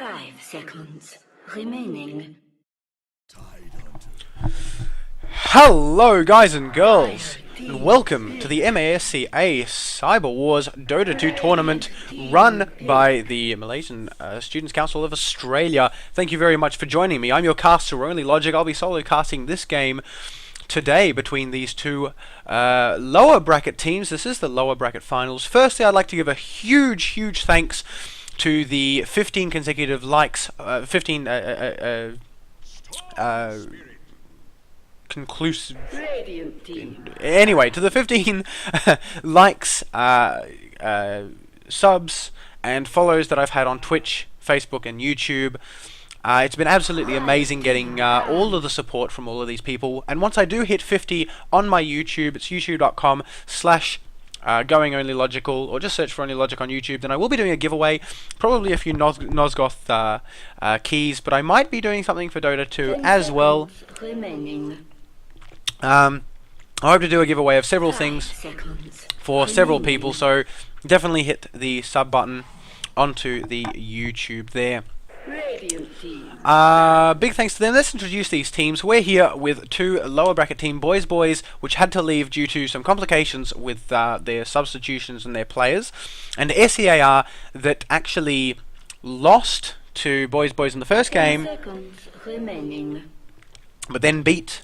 5 seconds remaining. Hello guys and girls, and welcome to the MASCA CyberWars Dota 2 tournament run by the Malaysian Students' Council of Australia. Thank you very much for joining me. I'm your caster, Only Logic. I'll be solo casting this game today between these two lower bracket teams. This is the lower bracket finals. Firstly, I'd like to give a huge thanks to the 15 consecutive likes, conclusive. Anyway, to the 15 likes, subs, and follows that I've had on Twitch, Facebook, and YouTube. It's been absolutely amazing getting all of the support from all of these people. And once I do hit 50 on my YouTube, it's youtube.com/GoingOnlyLogical, or just search for Only Logic on YouTube, then I will be doing a giveaway, probably a few Nosgoth keys, but I might be doing something for Dota 2 as well. I hope to do a giveaway of several things for several people, so definitely hit the sub button onto the YouTube there. Big thanks to them. Let's introduce these teams. We're here with two lower bracket team, BoysBoys, which had to leave due to some complications with their substitutions and their players, and SEAR that actually lost to BoysBoys in the first game, but then beat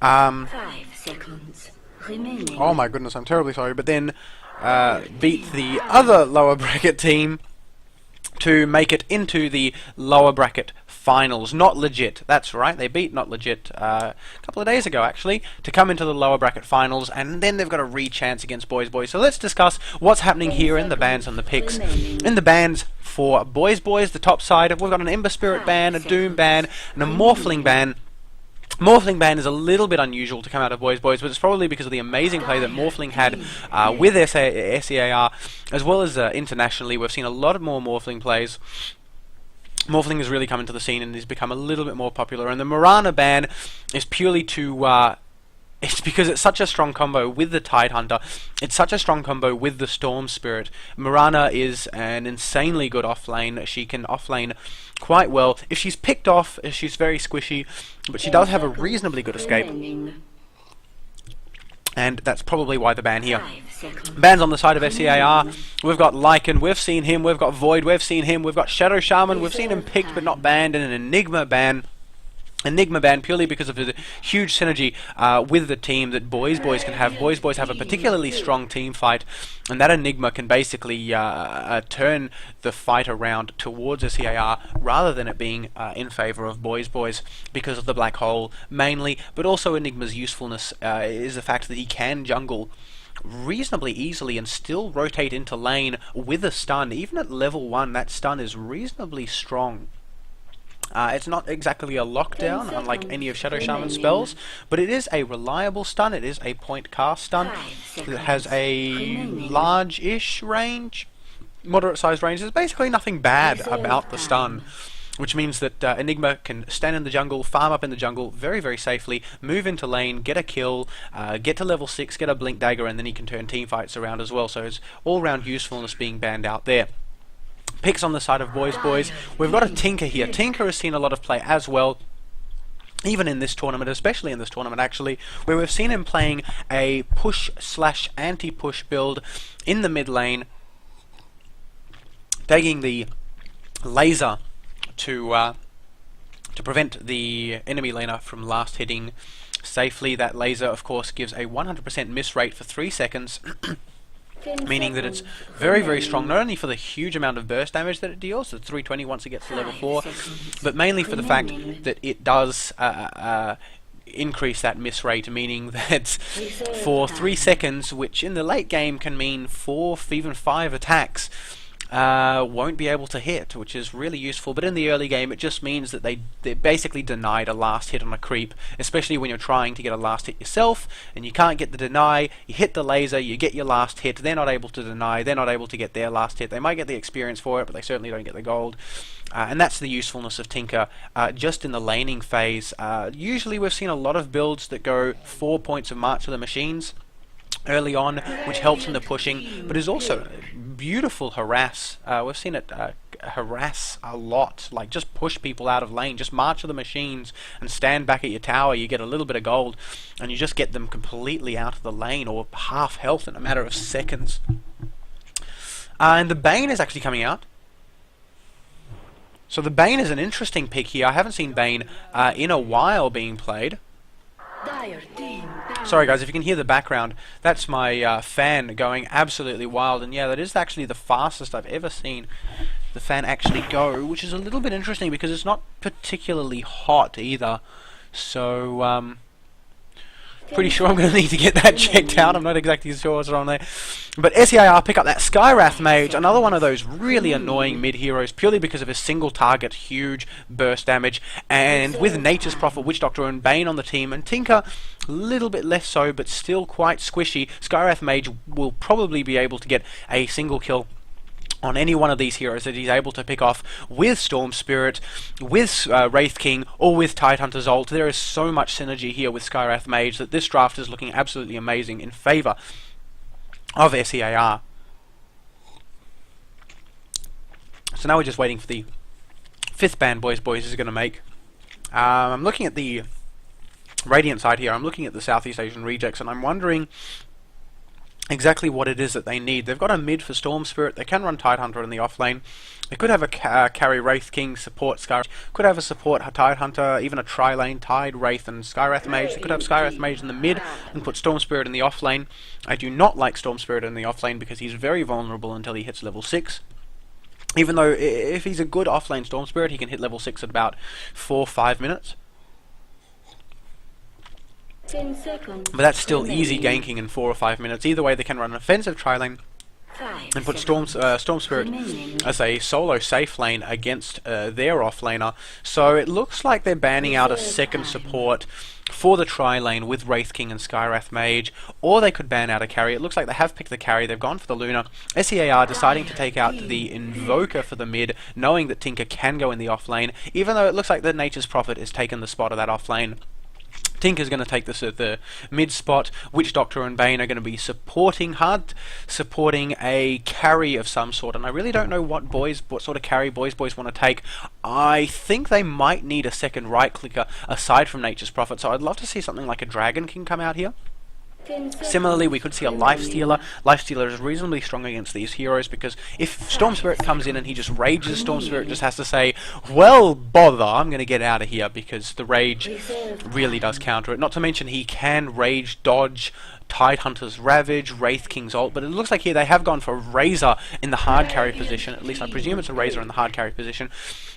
5 seconds remaining. oh my goodness, I'm terribly sorry, but then beat the other lower bracket team to make it into the lower bracket finals. Not legit, that's right, they beat Not Legit a couple of days ago actually to come into the lower bracket finals, and then they've got a re-chance against BoysBoys. So let's discuss what's happening here in the bans and the picks. In the bans for BoysBoys, the top side, we've got an Ember Spirit ban, a Doom ban, and a Morphling ban. Morphling ban is a little bit unusual to come out of BoysBoys, but it's probably because of the amazing play that Morphling had with SEAR, as well as internationally. We've seen a lot more Morphling plays. Morphling has really come into the scene and has become a little bit more popular, and the Mirana ban is purely to it's because it's such a strong combo with the Tidehunter. It's such a strong combo with the Storm Spirit. Mirana is an insanely good offlane. She can offlane quite well. If she's picked off, she's very squishy, but she does have a reasonably good escape. And that's probably why the ban here. Bans on the side of SEAR. We've got Lycan, we've seen him. We've got Void, we've seen him. We've got Shadow Shaman, we've seen him picked but not banned. And an Enigma ban. Enigma ban purely because of the huge synergy with the team that BoysBoys can have. BoysBoys have a particularly strong team fight, and that Enigma can basically turn the fight around towards SEAR rather than it being in favour of BoysBoys because of the black hole mainly, but also Enigma's usefulness is the fact that he can jungle reasonably easily and still rotate into lane with a stun. Even at level 1, that stun is reasonably strong. It's not exactly a lockdown, unlike any of Shadow Shaman's spells, but it is a reliable stun. It is a point cast stun. It has a large-ish range, moderate-sized range. There's basically nothing bad about the stun, which means that Enigma can stand in the jungle, farm up in the jungle very safely, move into lane, get a kill, get to level 6, get a Blink Dagger, and then he can turn team fights around as well. So it's all-round usefulness being banned out there. Picks on the side of BoysBoys. We've got a Tinker here. Tinker has seen a lot of play as well, even in this tournament, especially in this tournament actually, where we've seen him playing a push/anti-push build in the mid lane, taking the laser to prevent the enemy laner from last hitting safely. That laser, of course, gives a 100% miss rate for 3 seconds. Meaning that it's very strong, not only for the huge amount of burst damage that it deals, the 320 once it gets to level 4, but mainly for the fact that it does increase that miss rate, meaning that for 3 seconds, which in the late game can mean 4, even 5 attacks, won't be able to hit, which is really useful. But in the early game, it just means that they basically denied a last hit on a creep, especially when you're trying to get a last hit yourself, and you can't get the deny. You hit the laser, you get your last hit. They're not able to deny. They're not able to get their last hit. They might get the experience for it, but they certainly don't get the gold. And that's the usefulness of Tinker just in the laning phase. Usually we've seen a lot of builds that go 4 points of March of the Machines, early on, which helps in the pushing, but is also beautiful harass. We've seen it harass a lot, like just push people out of lane, just march to the machines and stand back at your tower. You get a little bit of gold and you just get them completely out of the lane or half health in a matter of seconds. And the Bane is actually coming out. So the Bane is an interesting pick here. I haven't seen Bane in a while being played. Sorry guys, if you can hear the background, that's my fan going absolutely wild. And yeah, that is actually the fastest I've ever seen the fan actually go, which is a little bit interesting because it's not particularly hot either. So, pretty sure I'm going to need to get that checked out. I'm not exactly sure what's wrong there. But SEAR pick up that Skywrath Mage, another one of those really annoying mid-heroes, purely because of his single target, huge burst damage. And with Nature's Prophet, Witch Doctor and Bane on the team, and Tinker, a little bit less so, but still quite squishy, Skywrath Mage will probably be able to get a single kill on any one of these heroes that he's able to pick off with Storm Spirit, with Wraith King, or with Tidehunter's ult. There is so much synergy here with Skywrath Mage that this draft is looking absolutely amazing in favour of SEAR. So now we're just waiting for the 5th ban BoysBoys is going to make. I'm looking at the Radiant side here. I'm looking at the Southeast Asian rejects, and I'm wondering exactly what it is that they need. They've got a mid for Storm Spirit. They can run Tidehunter in the off lane. They could have a carry Wraith King, support Sky. Could have a support Tidehunter, even a tri-lane Tide, Wraith and Skywrath Mage. They could have Skywrath Mage in the mid and put Storm Spirit in the off lane. I do not like Storm Spirit in the off lane because he's very vulnerable until he hits level 6. Even though if he's a good off lane Storm Spirit, he can hit level 6 at about 4-5 minutes. 10 seconds. But that's still easy ganking in 4 or 5 minutes. Either way, they can run an offensive tri-lane and put Storm Spirit as a solo safe lane against their offlaner. So it looks like they're banning out a second support for the tri-lane with Wraith King and Skywrath Mage, or they could ban out a carry. It looks like they have picked the carry. They've gone for the Luna. SEAR deciding to take out the Invoker for the mid, knowing that Tinker can go in the off lane, even though it looks like the Nature's Prophet has taken the spot of that off lane. Tinker's going to take this at the mid spot. Witch Doctor and Bane are going to be supporting a carry of some sort, and I really don't know what sort of carry BoysBoys want to take. I think they might need a second right clicker aside from Nature's Prophet, so I'd love to see something like a Dragon King come out here. Similarly, we could see a Lifestealer. Lifestealer is reasonably strong against these heroes because if Storm Spirit comes in and he just rages, Storm Spirit just has to say, well, bother, I'm going to get out of here, because the rage really does counter it. Not to mention he can rage dodge Tidehunter's Ravage, Wraith King's ult, but it looks like here they have gone for Razor in the hard carry position. At least I presume it's a Razor in the hard carry position.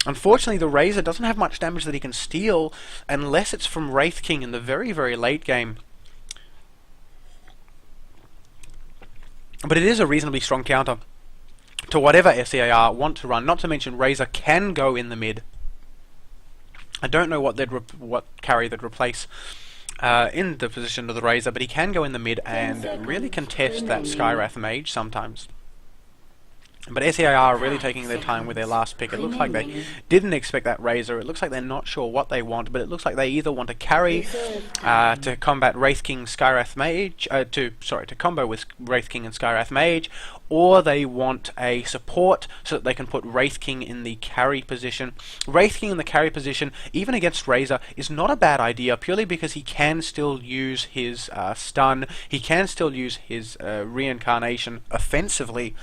Unfortunately, the Razor doesn't have much damage that he can steal unless it's from Wraith King in the very, very late game. But it is a reasonably strong counter to whatever SEAR want to run. Not to mention Razor can go in the mid. I don't know what carry they'd replace in the position of the Razor, but he can go in the mid and really contest that Skywrath Mage sometimes. But SEAR are really taking their time with their last pick. It looks like they didn't expect that Razor. It looks like they're not sure what they want, but it looks like they either want to carry to combat Wraith King, Skywrath Mage, to combo with Wraith King and Skywrath Mage, or they want a support so that they can put Wraith King in the carry position. Wraith King in the carry position, even against Razor, is not a bad idea, purely because he can still use his stun, he can still use his reincarnation offensively,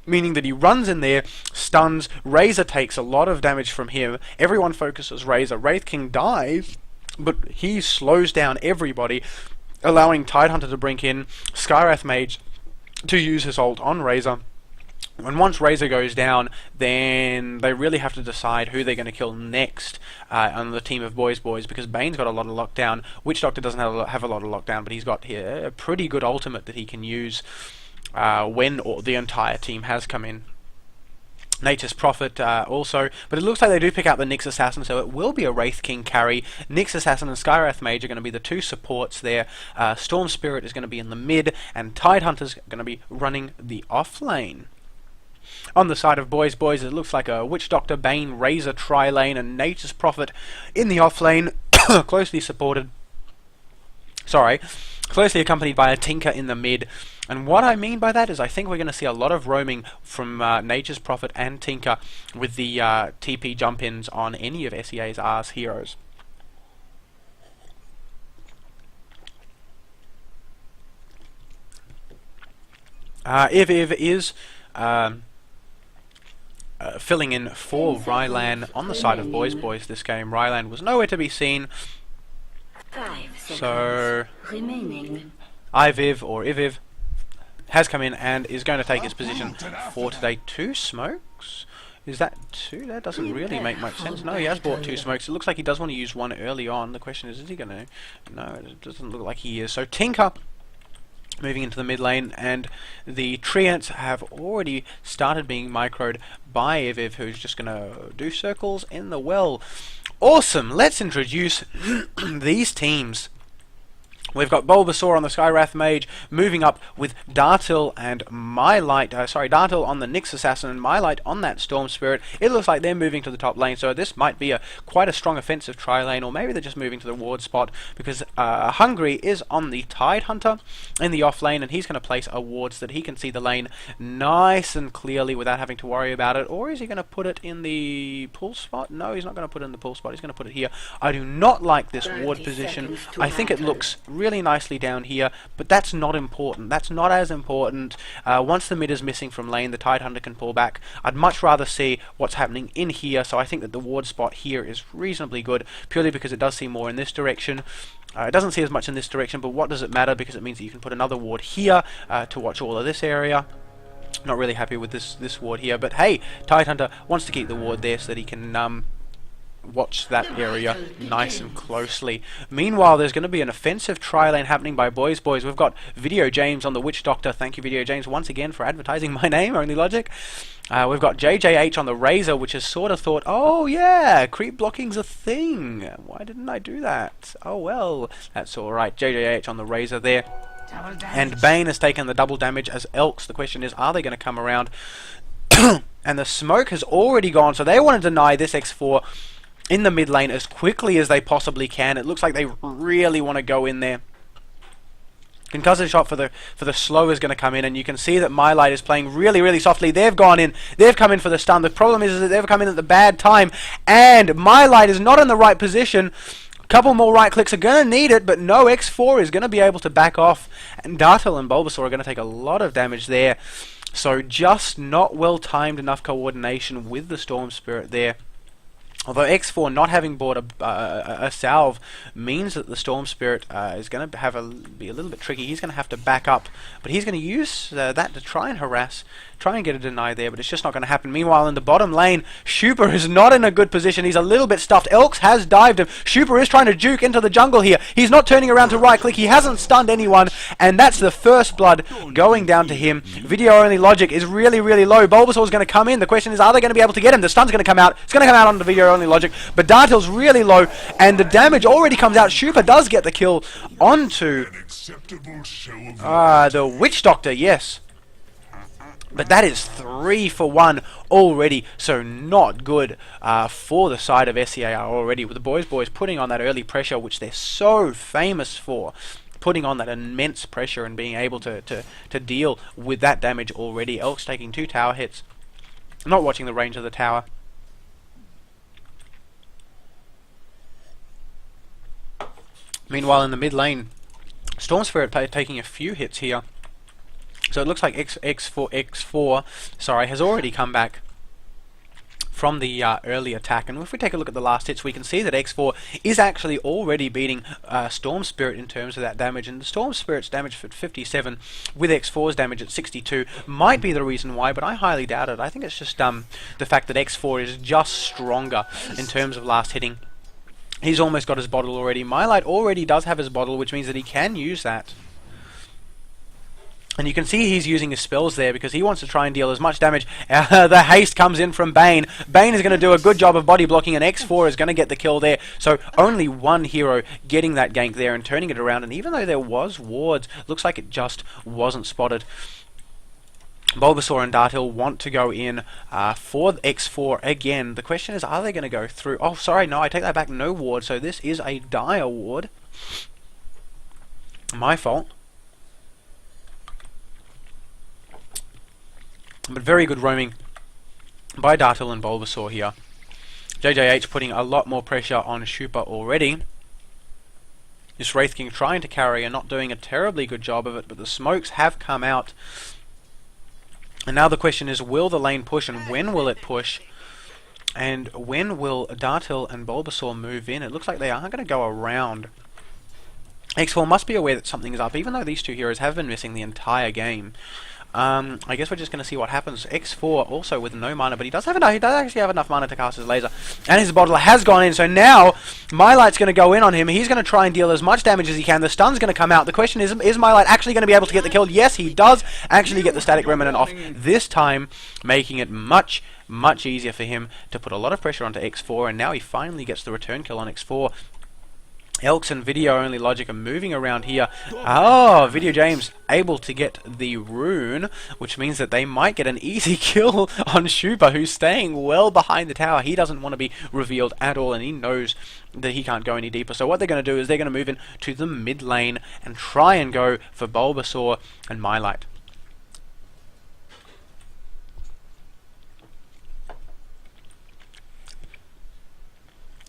meaning that he runs in there, stuns, Razor takes a lot of damage from him, everyone focuses Razor, Wraith King dies, but he slows down everybody, allowing Tidehunter to bring in Skywrath Mage to use his ult on Razor. And once Razor goes down, then they really have to decide who they're going to kill next on the team of BoysBoys, because Bane's got a lot of lockdown, Witch Doctor doesn't have a lot of lockdown, but he's got here a pretty good ultimate that he can use when the entire team has come in. Nature's Prophet also, but it looks like they do pick out the Nyx Assassin, so it will be a Wraith King carry. Nyx Assassin and Skywrath Mage are going to be the two supports there. Storm Spirit is going to be in the mid, and Tidehunter's going to be running the off lane. On the side of BoysBoys, it looks like a Witch Doctor, Bane, Razor tri-lane, and Nature's Prophet in the off lane, closely supported. Sorry. closely accompanied by a Tinker in the mid. And what I mean by that is I think we're going to see a lot of roaming from Nature's Prophet and Tinker with the TP jump-ins on any of SEA's R's heroes. If is filling in for Rylan on the side of BoysBoys this game. Rylan was nowhere to be seen. So Iviv or Iviv has come in and is going to take his position for today. 2 smokes? Is that 2? That doesn't really make much sense. No, he has bought 2 smokes. It looks like he does want to use one early on. The question is he going to? No, it doesn't look like he is. So Tinker moving into the mid lane, and the Treants have already started being microed by Iviv, who's just going to do circles in the well. Awesome! Let's introduce these teams. We've got Bulbasaur on the Skywrath Mage, moving up with Dartil and MyLight. Dartil on the Nyx Assassin and MyLight on that Storm Spirit. It looks like they're moving to the top lane, so this might be quite a strong offensive tri-lane, or maybe they're just moving to the ward spot, because Hungry is on the Tide Hunter in the off lane, and he's going to place a ward so that he can see the lane nice and clearly without having to worry about it. Or is he going to put it in the pull spot? No, he's not going to put it in the pull spot. He's going to put it here. I do not like this ward position. I think it looks really nicely down here, but that's not important. That's not as important. Once the mid is missing from lane, the Tide Hunter can pull back. I'd much rather see what's happening in here, so I think that the ward spot here is reasonably good, purely because it does see more in this direction. It doesn't see as much in this direction, but what does it matter, because it means that you can put another ward here to watch all of this area. Not really happy with this ward here, but hey, Tide Hunter wants to keep the ward there so that he can watch that area nice and closely. Meanwhile, there's going to be an offensive tri-lane happening by BoysBoys. We've got Video James on the Witch Doctor. Thank you, Video James, once again for advertising my name, Only Logic. We've got JJH on the Razor, which has sort of thought, oh yeah, creep blocking's a thing. Why didn't I do that? Oh well, that's alright. JJH on the Razor there. And Bane has taken the double damage as Elks. The question is, are they going to come around? And the smoke has already gone, so they want to deny this X4 in the mid lane as quickly as they possibly can. It looks like they really want to go in there. Concussive shot for the slow is going to come in, and you can see that MyLight is playing really softly. They've gone in, they've come in for the stun. The problem is that they've come in at the bad time, and MyLight is not in the right position. A couple more right clicks are going to need it, but no, X4 is going to be able to back off, and Dartil and Bulbasaur are going to take a lot of damage there. So just not well timed enough coordination with the Storm Spirit there. Although X4 not having bought a salve means that the Storm Spirit is going to be a little bit tricky. He's going to have to back up, but he's going to use that to try and harass, try and get a deny there, but it's just not going to happen. Meanwhile, in the bottom lane, Shuper is not in a good position. He's a little bit stuffed. Elks has dived him. Shuper is trying to juke into the jungle here. He's not turning around to right click. He hasn't stunned anyone, and that's the first blood going down to him. Video Only Logic is really low. Bulbasaur is going to come in. The question is, are they going to be able to get him? The stun's going to come out. It's going to come out on the Video Only Logic, but Dartil's really low, and the damage already comes out. Shuper does get the kill onto the Witch Doctor, yes. But that is 3 for 1 already, so not good for the side of SEAR already, with the BoysBoys putting on that early pressure, which they're so famous for. Putting on that immense pressure and being able to deal with that damage already. Elks taking 2 tower hits, not watching the range of the tower. Meanwhile, in the mid lane, Storm Spirit taking a few hits here. So it looks like X4 has already come back from the early attack, and if we take a look at the last hits, we can see that X4 is actually already beating Storm Spirit in terms of that damage, and the Storm Spirit's damage at 57 with X4's damage at 62 might be the reason why, but I highly doubt it. I think it's just the fact that X4 is just stronger in terms of last hitting. He's almost got his bottle already. MyLight already does have his bottle, which means that he can use that. And you can see he's using his spells there because he wants to try and deal as much damage. The haste comes in from Bane. Bane is going to do a good job of body blocking, and X4 is going to get the kill there. So only one hero getting that gank there and turning it around. And even though there was wards, looks like it just wasn't spotted. Bulbasaur and Dartil want to go in for X4 again. The question is, are they going to go through? Oh, sorry, no, I take that back. No ward. So this is a dire ward. My fault. But very good roaming by Dartle and Bulbasaur here. JJH putting a lot more pressure on Shupa already. This Wraith King trying to carry and not doing a terribly good job of it, but the smokes have come out. And now the question is, will the lane push, and when will it push? And when will Dartle and Bulbasaur move in? It looks like they are going to go around. X4 must be aware that something is up, even though these two heroes have been missing the entire game. I guess we're just going to see what happens. X4 also with no mana, but he does actually have enough mana to cast his laser. And his bottler has gone in, so now Mylight's going to go in on him. He's going to try and deal as much damage as he can. The stun's going to come out. The question is Mylight actually going to be able to get the kill? Yes, he does actually get the Static Remnant off this time, making it much easier for him to put a lot of pressure onto X4, and now he finally gets the return kill on X4. Elks and Video Only Logic are moving around here. Oh, Video James able to get the rune, which means that they might get an easy kill on Shupa, who's staying well behind the tower. He doesn't want to be revealed at all, and he knows that he can't go any deeper. So what they're going to do is they're going to move in to the mid lane and try and go for Bulbasaur and Mylight.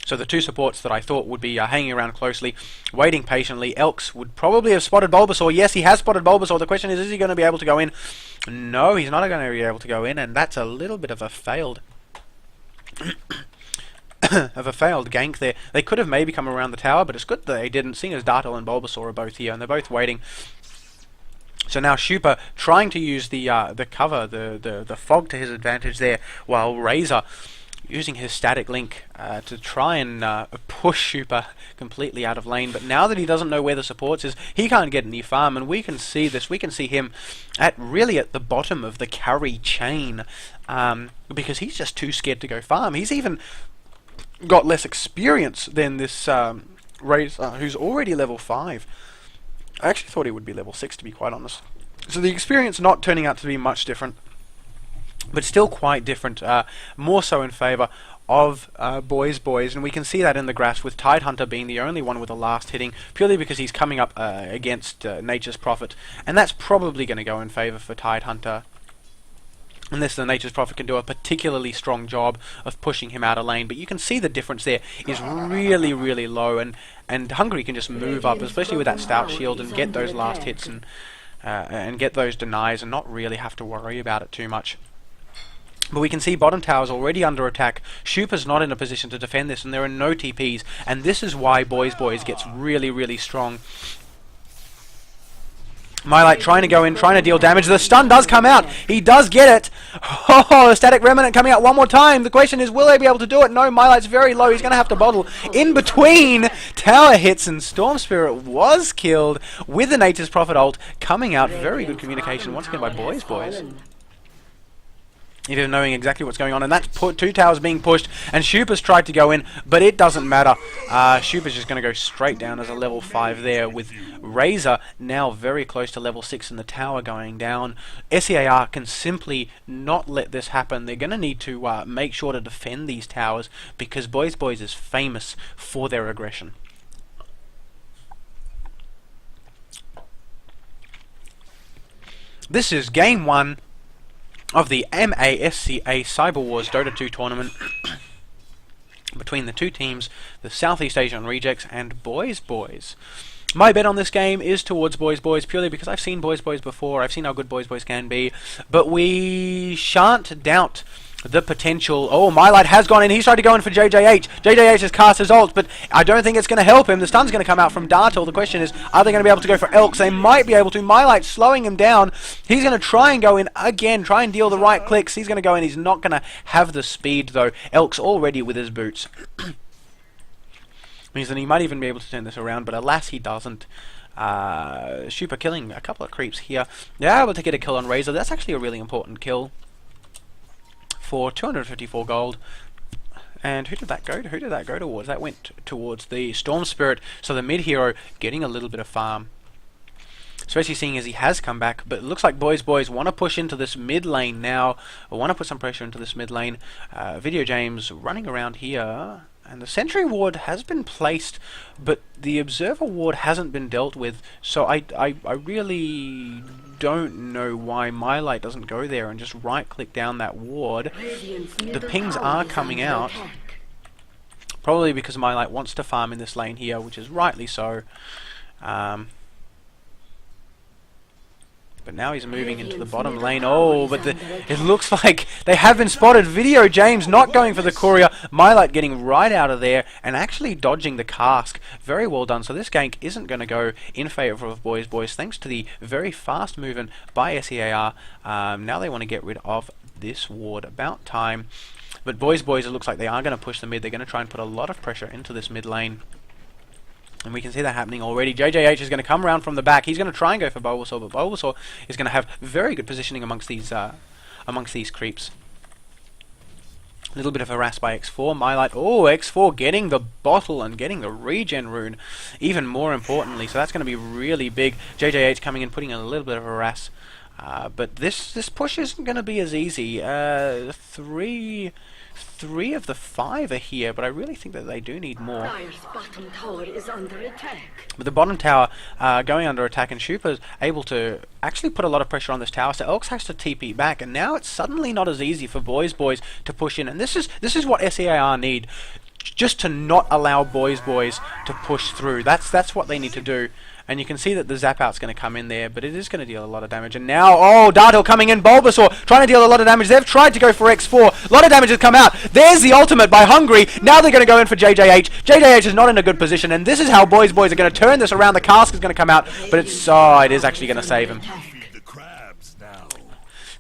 So the two supports that I thought would be hanging around closely, waiting patiently. Elks would probably have spotted Bulbasaur. Yes, he has spotted Bulbasaur. The question is he going to be able to go in? No, he's not going to be able to go in, and that's a little bit of a failed gank there. They could have maybe come around the tower, but it's good that they didn't, seeing as Dartle and Bulbasaur are both here, and they're both waiting. So now Shupa trying to use the cover, the fog to his advantage there, while Razor using his static link to try and push Shupa completely out of lane. But now that he doesn't know where the supports is, he can't get any farm, and we can see this. We can see him really at the bottom of the carry chain, because he's just too scared to go farm. He's even got less experience than this Razor, who's already level 5. I actually thought he would be level 6, to be quite honest. So the experience not turning out to be much different, but still quite different, more so in favour of BoysBoys, and we can see that in the graphs, with Tidehunter being the only one with the last hitting, purely because he's coming up against Nature's Prophet, and that's probably going to go in favour for Tidehunter, unless the Nature's Prophet can do a particularly strong job of pushing him out of lane. But you can see the difference there is really low, and Hungry can just move up, especially with that Stout Shield, and get those last hits and get those denies, and not really have to worry about it too much. But we can see bottom tower's already under attack. Shupa's not in a position to defend this, and there are no TPs, and this is why BoysBoys gets really strong. Mylight trying to go in, trying to deal damage. The stun does come out. He does get it. Oh, the Static Remnant coming out one more time. The question is, will they be able to do it? No, Mylight's very low. He's going to have to bottle. In between, tower hits, and Storm Spirit was killed with the Nature's Prophet ult coming out. Very good communication once again by BoysBoys, even knowing exactly what's going on. And that's two towers being pushed, and Shupa's tried to go in, but it doesn't matter. Shupa's just going to go straight down as a level 5 there, with Razor now very close to level 6 and the tower going down. SEAR can simply not let this happen. They're going to need to make sure to defend these towers, because BoysBoys is famous for their aggression. This is game 1 of the MASCA CyberWars Dota 2 tournament between the two teams, the Southeast Asian Rejects and BoysBoys. My bet on this game is towards BoysBoys, purely because I've seen BoysBoys before. I've seen how good BoysBoys can be, but we shan't doubt the potential. Oh, Mylight has gone in. He's tried to go in for JJH. JJH has cast his ult, but I don't think it's going to help him. The stun's going to come out from Dartle. The question is, are they going to be able to go for Elks? They might be able to. Mylight slowing him down. He's going to try and go in again, try and deal the right clicks. He's going to go in. He's not going to have the speed, though. Elks already with his boots. Means that he might even be able to turn this around, but alas, he doesn't. Shupa killing a couple of creeps here. They're able to get a kill on Razor. That's actually a really important kill for 254 gold. And who did that go to? Who did that go towards? That went towards the Storm Spirit. So the mid hero getting a little bit of farm, especially seeing as he has come back. But it looks like BoysBoys want to push into this mid lane now, or want to put some pressure into this mid lane. Video James running around here. And the sentry ward has been placed, but the observer ward hasn't been dealt with, so I really don't know why My Light doesn't go there and just right-click down that ward. The pings are coming out, probably because My Light wants to farm in this lane here, which is rightly so. But now he's moving into the bottom lane. Oh, but it looks like they have been spotted. Video James not going for the courier. My Light getting right out of there and actually dodging the cask. Very well done. So this gank isn't going to go in favour of BoysBoys thanks to the very fast movement by SEAR. Now they want to get rid of this ward. About time. But BoysBoys, it looks like they are going to push the mid. They're going to try and put a lot of pressure into this mid lane. And we can see that happening already. JJH is going to come around from the back. He's going to try and go for Bulbasaur, but Bulbasaur is going to have very good positioning amongst these creeps. A little bit of harass by X4. My Light, oh, X4 getting the bottle and getting the regen rune, even more importantly. So that's going to be really big. JJH coming in, putting in a little bit of harass. But this push isn't going to be as easy. Three of the 5 are here, but I really think that they do need more. Bottom tower is under attack. But the bottom tower going under attack, and Shupa's able to actually put a lot of pressure on this tower, so Elks has to TP back, and now it's suddenly not as easy for BoysBoys to push in, and this is what SEAR need, just to not allow BoysBoys to push through. That's what they need to do. And you can see that the Zap Out's going to come in there, but it is going to deal a lot of damage. And now, oh, Dartle coming in, Bulbasaur trying to deal a lot of damage. They've tried to go for X4. A lot of damage has come out. There's the ultimate by Hungry. Now they're going to go in for JJH. JJH is not in a good position, and this is how BoysBoys are going to turn this around. The cask is going to come out, but it is actually going to save him.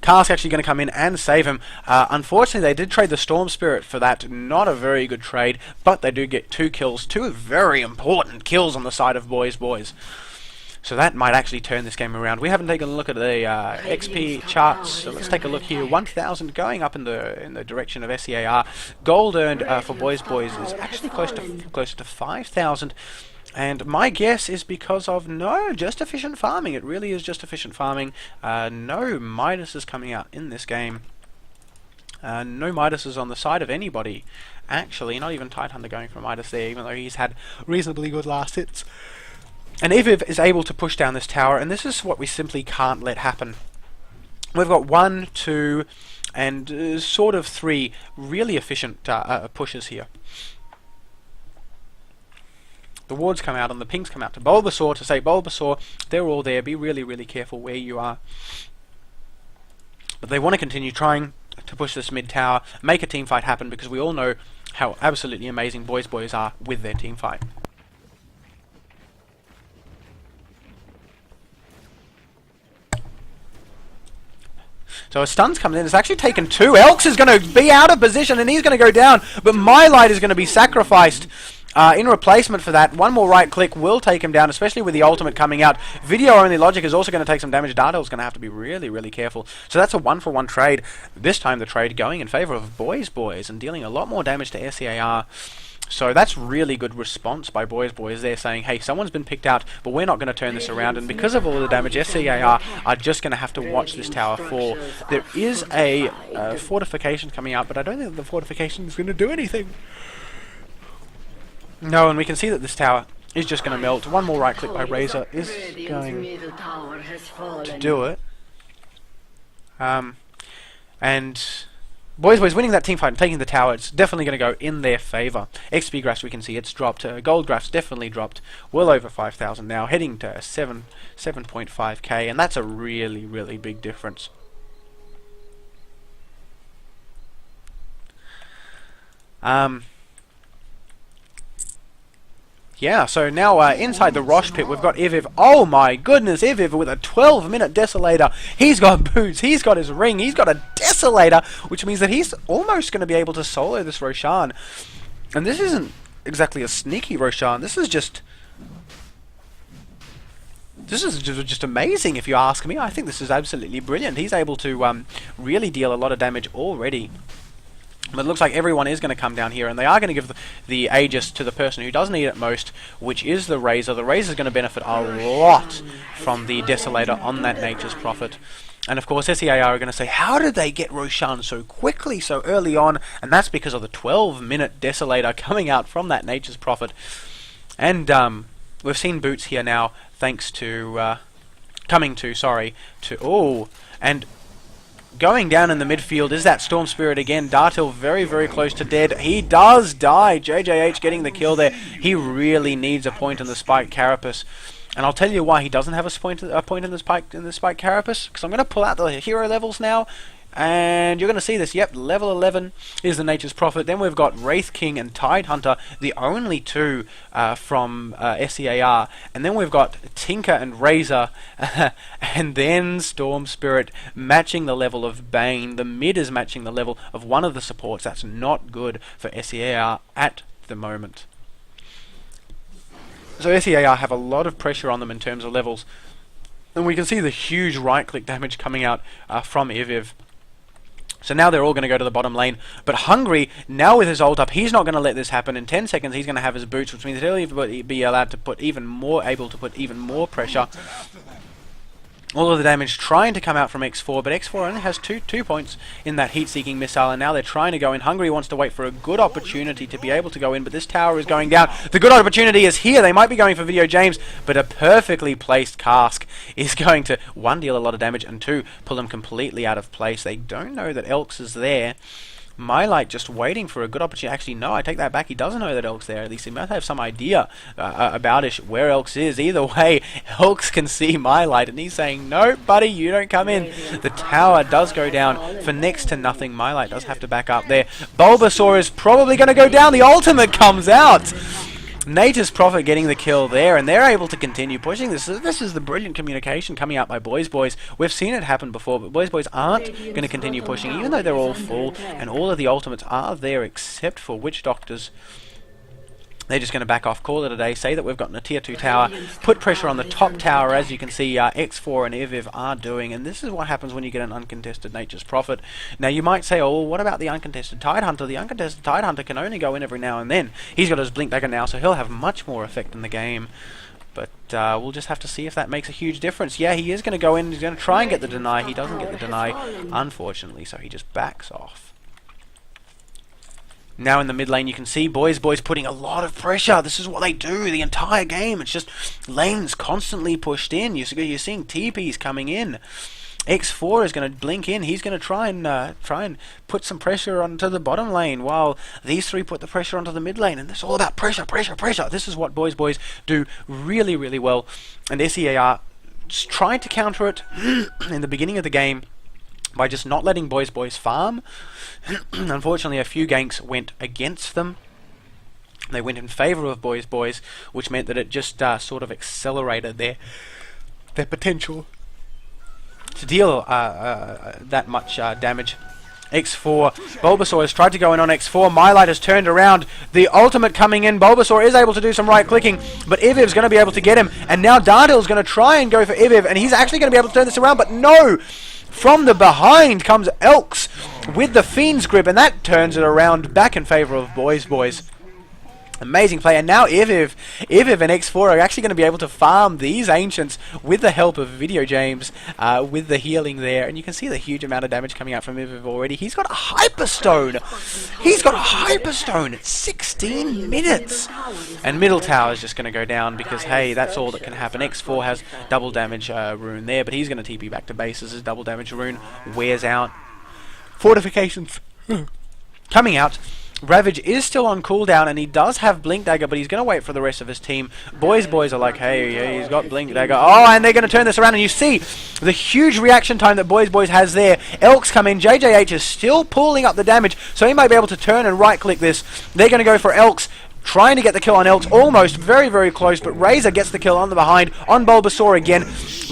Cask actually going to come in and save him. Unfortunately, they did trade the Storm Spirit for that. Not a very good trade, but they do get 2 kills. 2 very important kills on the side of BoysBoys. So that might actually turn this game around. We haven't taken a look at the XP charts, so let's take a look here. 1,000 going up in the direction of SEAR. Gold earned for BoysBoys is actually closer to 5,000. And my guess is because of, just efficient farming. It really is just efficient farming. No Midas is coming out in this game. No Midas is on the side of anybody. Actually, not even Tidehunter going for Midas there, even though he's had reasonably good last hits. And Eviv is able to push down this tower, and this is what we simply can't let happen. We've got 1, 2, and sort of 3 really efficient pushes here. The wards come out and the pings come out to Bulbasaur to say, Bulbasaur, they're all there, be really, really careful where you are. But they want to continue trying to push this mid tower, make a team fight happen, because we all know how absolutely amazing BoysBoys are with their team fight. So a stun's coming in. It's actually taken 2. Elks is going to be out of position and he's going to go down, but My Light is going to be sacrificed. In replacement for that, one more right click will take him down, especially with the ultimate coming out. Video only Logic is also going to take some damage. Dartle's going to have to be really, really careful. So that's a 1-for-1 trade. This time the trade going in favour of BoysBoys and dealing a lot more damage to SEAR. So that's really good response by BoysBoys. They're saying, hey, someone's been picked out, but we're not going to turn this around. And because of all the damage, SEAR are just going to have to watch this tower fall. There is a fortification coming out, but I don't think the fortification is going to do anything. No, and we can see that this tower is just going to melt. One more right click by Razor is going to do it. And BoysBoys winning that team fight and taking the tower, it's definitely going to go in their favour. XP graphs, we can see it's dropped. Gold graphs definitely dropped. Well over 5,000 now, heading to 7.5k, and that's a really, really big difference. Yeah, so now inside the Rosh pit, we've got Eviv. Oh my goodness, Eviv with a 12-minute Desolator. He's got boots, he's got his ring, he's got a Desolator, which means that he's almost going to be able to solo this Roshan. And this isn't exactly a sneaky Roshan, this is just amazing if you ask me. I think this is absolutely brilliant. He's able to really deal a lot of damage already. But it looks like everyone is going to come down here, and they are going to give the Aegis to the person who does need it most, which is the Razor. The Razor is going to benefit a lot from the Desolator on that Nature's Prophet. And of course SEAR are going to say, how did they get Roshan so quickly, so early on? And that's because of the 12-minute Desolator coming out from that Nature's Prophet. And we've seen Boots here now, thanks to... and going down in the midfield is that Storm Spirit again. Dartil very, very close to dead. He does die. JJH getting the kill there. He really needs a point in the Spike Carapace. And I'll tell you why he doesn't have a point in the Spike Carapace. Because I'm going to pull out the hero levels now. And you're going to see this. Yep, level 11 is the Nature's Prophet. Then we've got Wraith King and Tidehunter, the only two from SEAR. And then we've got Tinker and Razor. And then Storm Spirit matching the level of Bane. The mid is matching the level of one of the supports. That's not good for SEAR at the moment. So SEAR have a lot of pressure on them in terms of levels. And we can see the huge right-click damage coming out from Iviv. So now they're all going to go to the bottom lane. But Hungry, now with his ult up, he's not going to let this happen. In 10 seconds, he's going to have his boots, which means he'll be allowed to put even more pressure. All of the damage trying to come out from X4, but X4 only has two points in that heat-seeking missile, and now they're trying to go in. Hungry wants to wait for a good opportunity to be able to go in, but this tower is going down. The good opportunity is here. They might be going for Video James, but a perfectly placed cask is going to, 1, deal a lot of damage, and 2, pull them completely out of place. They don't know that Elks is there. MyLight just waiting for a good opportunity. Actually, no, I take that back. He doesn't know that Elk's there. At least he might have some idea about where Elks is. Either way, Elks can see MyLight, and he's saying, no, buddy, you don't come in. The tower does go down for next to nothing. MyLight does have to back up there. Bulbasaur is probably going to go down. The ultimate comes out. Nature's Prophet getting the kill there, and they're able to continue pushing this. This is the brilliant communication coming out by BoysBoys. We've seen it happen before, but BoysBoys aren't going to continue pushing, even though they're all full, and all of the ultimates are there except for Witch Doctors. They're just going to back off, call it a day, say that we've gotten a tier 2 tower, put pressure on the top tower, as you can see X4 and Iviv are doing, and this is what happens when you get an uncontested Nature's Prophet. Now you might say, oh, well, what about the uncontested Tidehunter? The uncontested Tidehunter can only go in every now and then. He's got his Blink Dagger now, so he'll have much more effect in the game. But we'll just have to see if that makes a huge difference. Yeah, he is going to go in, he's going to try and get the deny. He doesn't get the deny, unfortunately, so he just backs off. Now in the mid lane you can see BoysBoys putting a lot of pressure. This is what they do the entire game. It's just lanes constantly pushed in. You're seeing TPs coming in. X4 is going to blink in. He's going to try and put some pressure onto the bottom lane, while these three put the pressure onto the mid lane. And it's all about pressure, pressure, pressure. This is what BoysBoys do really, really well. And SEAR tried to counter it in the beginning of the game by just not letting BoysBoys farm. Unfortunately, a few ganks went against them. They went in favour of BoysBoys, which meant that it just sort of accelerated their potential to deal that much damage. X4, Bulbasaur has tried to go in on X4. MyLight has turned around. The ultimate coming in. Bulbasaur is able to do some right clicking, but Iviv's going to be able to get him. And now Dartil's going to try and go for Iviv, and he's actually going to be able to turn this around, but no! From the behind comes Elks with the Fiend's Grip, and that turns it around back in favour of BoysBoys. Amazing play, and now Iviv and X4 are actually going to be able to farm these Ancients with the help of Video James, with the healing there, and you can see the huge amount of damage coming out from Iviv already. He's got a Hyperstone! He's got a Hyperstone at 16 minutes! And middle tower is just going to go down because, hey, that's all that can happen. X4 has double damage rune there, but he's going to TP back to base as his double damage rune wears out. Fortifications coming out. Ravage is still on cooldown, and he does have Blink Dagger, but he's going to wait for the rest of his team. BoysBoys are like, hey, yeah, he's got Blink Dagger. Oh, and they're going to turn this around, and you see the huge reaction time that BoysBoys has there. Elks come in. JJH is still pulling up the damage, so he might be able to turn and right-click this. They're going to go for Elks, trying to get the kill on Elks, almost very, very close, but Razor gets the kill on the behind, on Bulbasaur again.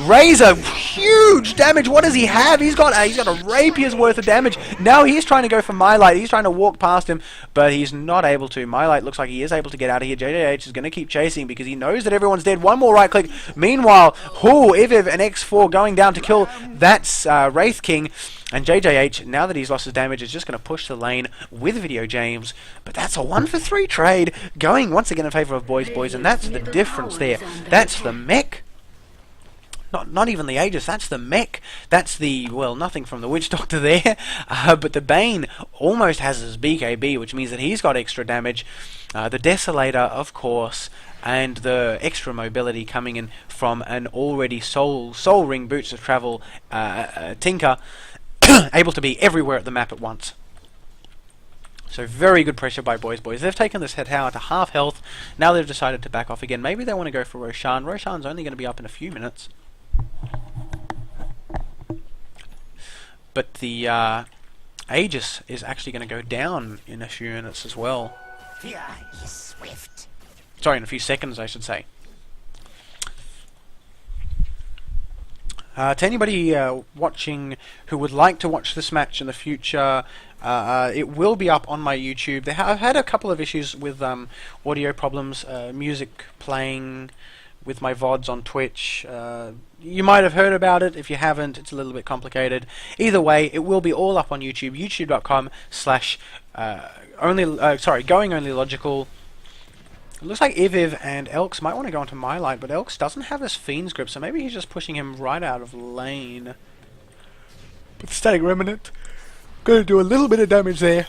Razor, huge damage. What does he have? He's got a rapier's worth of damage. Now he's trying to go for MyLight. He's trying to walk past him, but he's not able to. MyLight looks like he is able to get out of here. JJH is going to keep chasing because he knows that everyone's dead. One more right click. Meanwhile, Iviv and X4 going down to kill that Wraith King. And JJH, now that he's lost his damage, is just going to push the lane with Video James. But that's a 1-for-3 trade, going once again in favour of BoysBoys, and that's the difference there. That's the mech. not even the Aegis, that's the mech. That's the, well, nothing from the Witch Doctor there. But the Bane almost has his BKB, which means that he's got extra damage. The Desolator, of course, and the extra mobility coming in from an already Soul Ring Boots of Travel Tinker, able to be everywhere at the map at once. So very good pressure by BoysBoys. They've taken this head tower to half health. Now they've decided to back off again. Maybe they want to go for Roshan. Roshan's only going to be up in a few minutes. But the Aegis is actually going to go down in a few minutes as well. Fear is swift. Sorry, in a few seconds, I should say. To anybody watching who would like to watch this match in the future, it will be up on my YouTube. I've had a couple of issues with audio problems, music playing with my VODs on Twitch. You might have heard about it. If you haven't, it's a little bit complicated. Either way, it will be all up on YouTube, youtube.com/going-only-logical. It looks like Iviv and Elks might want to go into my light, but Elks doesn't have his Fiend's Grip, so maybe he's just pushing him right out of lane. But Static Remnant going to do a little bit of damage there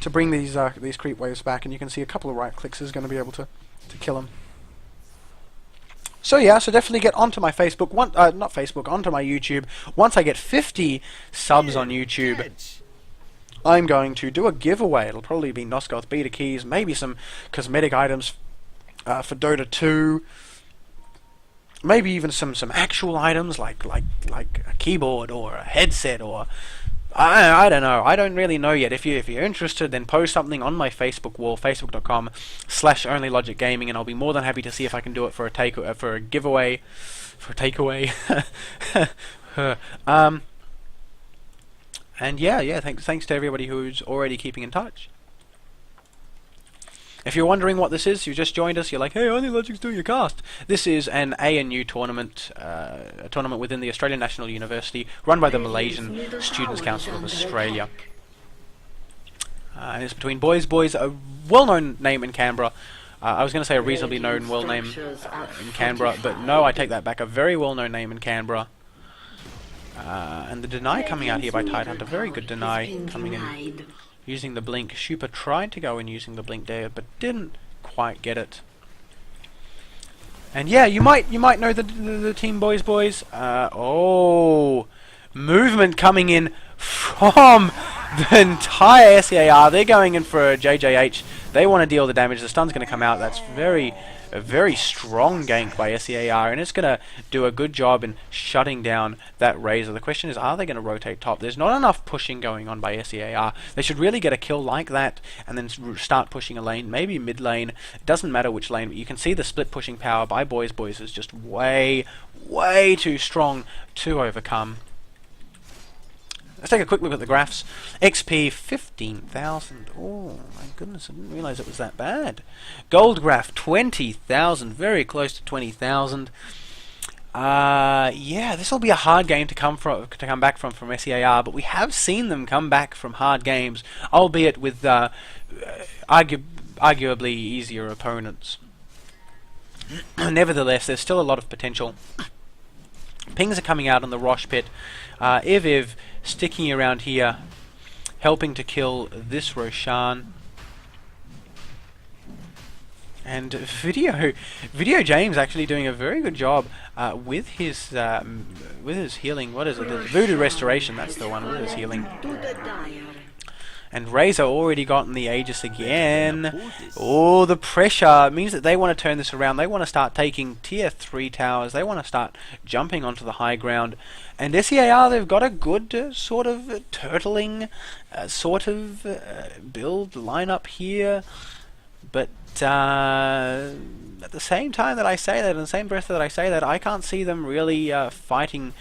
to bring these creep waves back, and you can see a couple of right clicks is going to be able to kill him. So yeah, so definitely get onto my Facebook, onto my YouTube. Once I get 50 subs on YouTube, I'm going to do a giveaway. It'll probably be Nosgoth Beta Keys, maybe some cosmetic items for Dota 2, maybe even some actual items like a keyboard or a headset, or I don't know. I don't really know yet. If you're interested, then post something on my Facebook wall, facebook.com/onlylogicgaming, and I'll be more than happy to see if I can do it for a giveaway, for a takeaway. And yeah, thanks to everybody who's already keeping in touch. If you're wondering what this is, you just joined us, you're like, hey, Only Logic's doing a cast. This is an ANU tournament, a tournament within the Australian National University, run by the Malaysian Students' Council of Australia. And it's between BoysBoys, a well-known name in Canberra. I was going to say a reasonably known name in Canberra, but no, I take that back, a very well-known name in Canberra. And the deny coming out here by Tidehunter, very good deny coming in. Using the blink. Shupa tried to go in using the blink there, but didn't quite get it. And yeah, you might know the team BoysBoys. Movement coming in from the entire SEAR. They're going in for a JJH. They want to deal the damage. The stun's going to come out. That's a very strong gank by SEAR, and it's going to do a good job in shutting down that Razor. The question is, are they going to rotate top? There's not enough pushing going on by SEAR. They should really get a kill like that and then start pushing a lane, maybe mid lane. It doesn't matter which lane, but you can see the split pushing power by BoysBoys is just way too strong to overcome. Let's take a quick look at the graphs. XP 15,000. Oh my goodness, I didn't realize it was that bad. Gold graph 20,000, very close to 20,000. Yeah, this will be a hard game to come back from SEAR, but we have seen them come back from hard games, albeit with arguably easier opponents. Nevertheless, there's still a lot of potential. Pings are coming out on the Rosh pit. Iviv sticking around here, helping to kill this Roshan. And Video James actually doing a very good job with his healing. What is it? The Voodoo Restoration. That's the one with his healing. And Razor already gotten the Aegis again. Oh, the pressure means that they want to turn this around. They want to start taking tier 3 towers. They want to start jumping onto the high ground. And SEAR, they've got a good sort of turtling build lineup here. But at the same time that I say that, in the same breath that I say that, I can't see them really fighting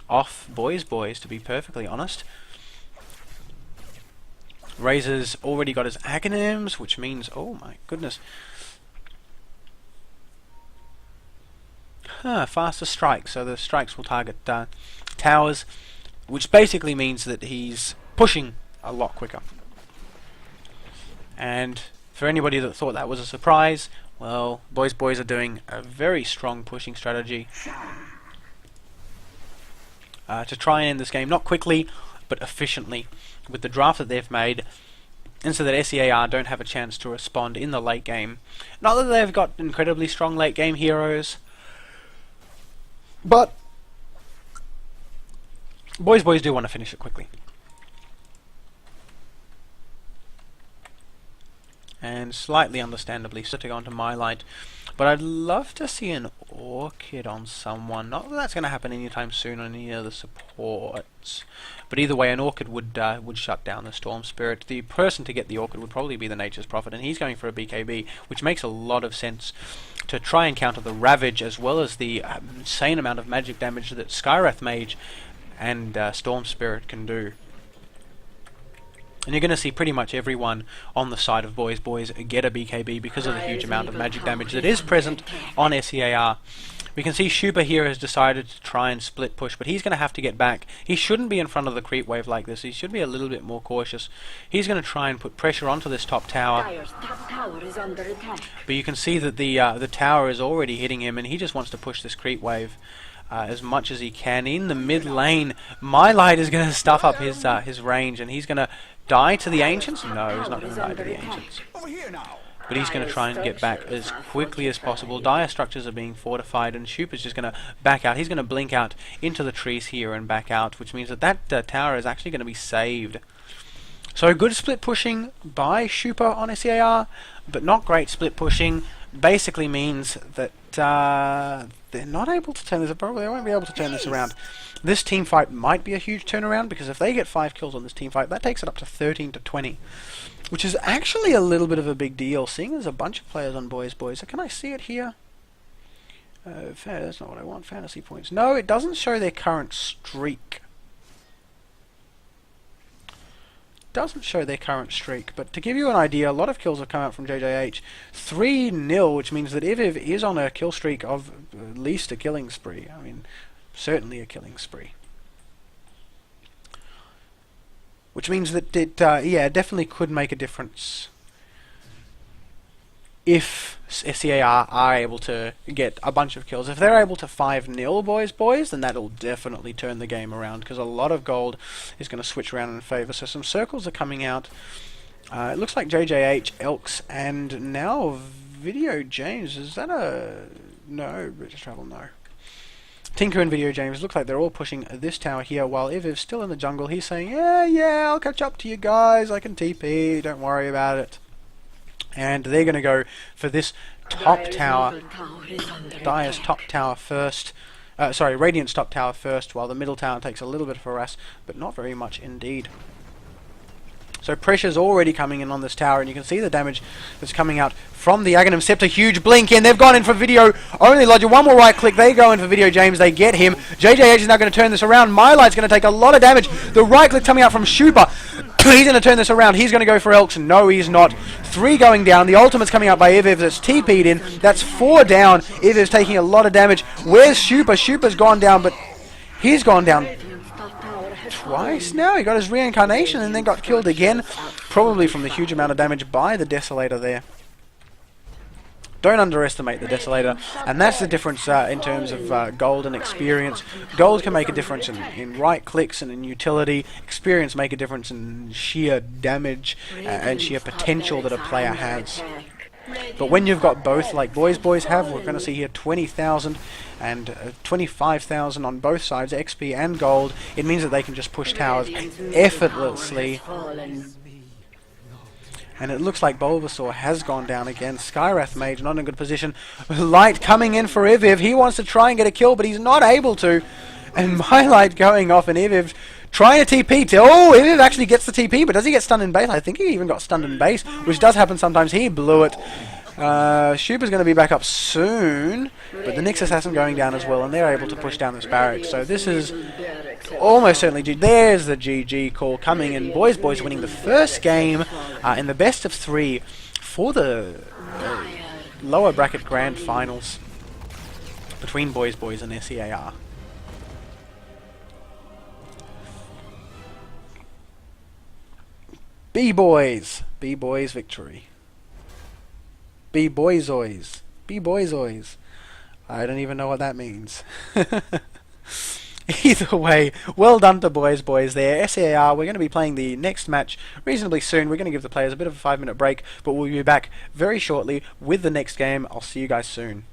off BoysBoys, to be perfectly honest. Razor's already got his Aghanims, which means, oh my goodness. Faster strikes, so the strikes will target towers, which basically means that he's pushing a lot quicker. And for anybody that thought that was a surprise, well, BoysBoys are doing a very strong pushing strategy. to try and end this game, not quickly, but efficiently, with the draft that they've made, and so that SEAR don't have a chance to respond in the late game. Not that they've got incredibly strong late game heroes, but BoysBoys do want to finish it quickly. And slightly understandably sitting onto My Light, but I'd love to see an Orchid on someone. Not that that's going to happen anytime soon on any of the supports, but either way, an Orchid would shut down the Storm Spirit. The person to get the Orchid would probably be the Nature's Prophet, and he's going for a BKB, which makes a lot of sense to try and counter the Ravage as well as the insane amount of magic damage that Skywrath Mage and Storm Spirit can do. And you're going to see pretty much everyone on the side of BoysBoys get a BKB because of the huge amount of magic damage that is present on SEAR. We can see Shupa here has decided to try and split push, but he's going to have to get back. He shouldn't be in front of the creep wave like this. He should be a little bit more cautious. He's going to try and put pressure onto this top tower. But you can see that the tower is already hitting him, and he just wants to push this creep wave as much as he can. In the mid lane, My Light is going to stuff up his range, and he's going to die to the Ancients? No, he's not going to die to the Ancients. But he's going to try and get back as quickly as possible. Dire structures are being fortified, and Shupa's just going to back out. He's going to blink out into the trees here and back out, which means that that tower is actually going to be saved. So good split pushing by Shupa on SEAR, but not great split pushing. Basically means that they're not able to turn this. Probably they won't be able to turn this around. This team fight might be a huge turnaround, because if they get 5 kills on this team fight, that takes it up to 13 to 20, which is actually a little bit of a big deal, seeing there's a bunch of players on BoysBoys. So can I see it here? That's not what I want. Fantasy points. No, it doesn't show their current streak. Doesn't show their current streak, but to give you an idea, a lot of kills have come out from JJH. 3-0, which means that Iviv is on a kill streak of at least a killing spree. I mean, certainly a killing spree. Which means that it, yeah, definitely could make a difference if SEAR are able to get a bunch of kills. If they're able to 5-0 BoysBoys, then that'll definitely turn the game around, because a lot of gold is going to switch around in favour. So some circles are coming out. It looks like JJH, Elks, and now Video James. Is that a... No, British Travel, no. Tinker and Video James look like they're all pushing this tower here, while Iviv's still in the jungle. He's saying, yeah, I'll catch up to you guys, I can TP, don't worry about it. And they're going to go for this top tower. Dire's top tower first. Sorry, Radiant's top tower first, while the middle tower takes a little bit of harass, but not very much indeed. So pressure's already coming in on this tower, and you can see the damage that's coming out from the Aghanim Scepter. Huge blink in. They've gone in for Video only Lodger. One more right click. They go in for Video James. They get him. JJH is now going to turn this around. My Light's going to take a lot of damage. The right click coming out from Shupa. He's going to turn this around. He's going to go for Elks. No, he's not. 3 going down. The ultimate's coming out by Iviv. That's TP'd in. That's 4 down. Iviv's taking a lot of damage. Where's Shupa? Shupa's gone down, but he's gone down twice now. He got his reincarnation and then got killed again, probably from the huge amount of damage by the Desolator there. Don't underestimate the Desolator, and that's the difference in terms of gold and experience. Gold can make a difference in right clicks and in utility. Experience make a difference in sheer damage and sheer potential that a player has. But when you've got both, like BoysBoys have, we're going to see here 20,000 and 25,000 on both sides, XP and gold. It means that they can just push towers effortlessly. And it looks like Bulbasaur has gone down again. Skywrath Mage not in a good position. Light coming in for Iviv. He wants to try and get a kill, but he's not able to. And My Light going off, and Iviv trying to TP. Oh, Iviv actually gets the TP, but does he get stunned in base? I think he even got stunned in base, which does happen sometimes. He blew it. Shupa's going to be back up soon, but the Nyx Assassin going down as well, and they're able to push down this barracks. So this is almost certainly GG. There's the GG call coming in. BoysBoys winning the first game in the best of 3 for the lower bracket grand finals between BoysBoys and SEAR. B-Boys victory. B-Boysoys. B-Boysoys. I don't even know what that means. Either way, well done to BoysBoys there. SEAR, we're going to be playing the next match reasonably soon. We're going to give the players a bit of a 5-minute break, but we'll be back very shortly with the next game. I'll see you guys soon.